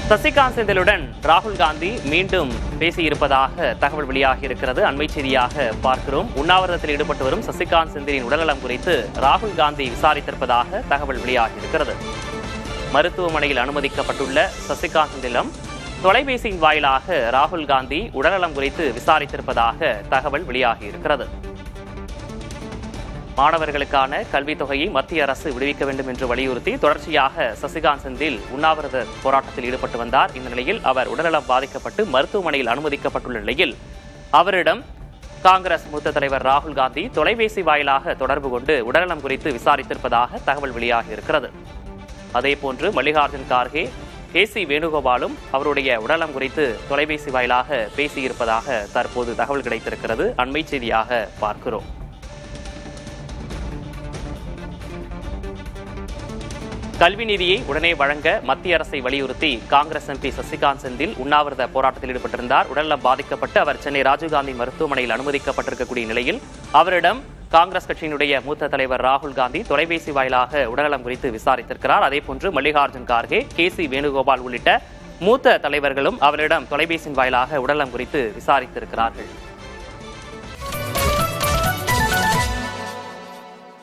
சசிகாந்த் செந்திலுடன் ராகுல் காந்தி மீண்டும் பேசியிருப்பதாக தகவல் வெளியாகி இருக்கிறது. அண்மை செய்தியாக பார்க்கிறோம். உண்ணாவிரதத்தில் ஈடுபட்டு வரும் சசிகாந்த் செந்திலின் உடல்நலம் குறித்து ராகுல் காந்தி விசாரித்திருப்பதாக தகவல் வெளியாகி இருக்கிறது. மருத்துவமனையில் அனுமதிக்கப்பட்டுள்ள சசிகாந்த் செந்திலம் தொலைபேசியின் வாயிலாக ராகுல் காந்தி உடல்நலம் குறித்து விசாரித்திருப்பதாக தகவல் வெளியாகி இருக்கிறது. மாணவர்களுக்கான கல்வித் தொகையை மத்திய அரசு விடுவிக்க வேண்டும் என்று வலியுறுத்தி தொடர்ச்சியாக சசிகாந்த் செந்தில் உண்ணாவிரத போராட்டத்தில் ஈடுபட்டு வந்தார். இந்த நிலையில் அவர் உடல்நலம் பாதிக்கப்பட்டு மருத்துவமனையில் அனுமதிக்கப்பட்டுள்ள நிலையில் அவரிடம் காங்கிரஸ் மூத்த தலைவர் ராகுல் காந்தி தொலைபேசி வாயிலாக தொடர்பு கொண்டு உடல்நலம் குறித்து விசாரித்திருப்பதாக தகவல் வெளியாகி இருக்கிறது. அதேபோன்று மல்லிகார்ஜுன் கார்கே, கே.சி. வேணுகோபாலும் அவருடைய உடல்நலம் குறித்து தொலைபேசி வாயிலாக பேசியிருப்பதாக தற்போது தகவல் கிடைத்திருக்கிறது. அண்மை செய்தியாக பார்க்கிறோம். கல்வி நிதியை உடனே வழங்க மத்திய அரசை வலியுறுத்தி காங்கிரஸ் எம்பி சசிகாந்த் செந்தில் உண்ணாவிரத போராட்டத்தில் ஈடுபட்டிருந்தார். உடல்நலம் பாதிக்கப்பட்டு அவர் சென்னை ராஜீவ்காந்தி மருத்துவமனையில் அனுமதிக்கப்பட்டிருக்கக்கூடிய நிலையில் அவரிடம் காங்கிரஸ் கட்சியினுடைய மூத்த தலைவர் ராகுல் காந்தி தொலைபேசி வாயிலாக உடல்நலம் குறித்து விசாரித்திருக்கிறார். அதேபோன்று மல்லிகார்ஜுன் கார்கே, கே.சி. வேணுகோபால் உள்ளிட்ட மூத்த தலைவர்களும் அவரிடம் தொலைபேசியின் வாயிலாக உடல்நலம் குறித்து விசாரித்திருக்கிறார்கள்.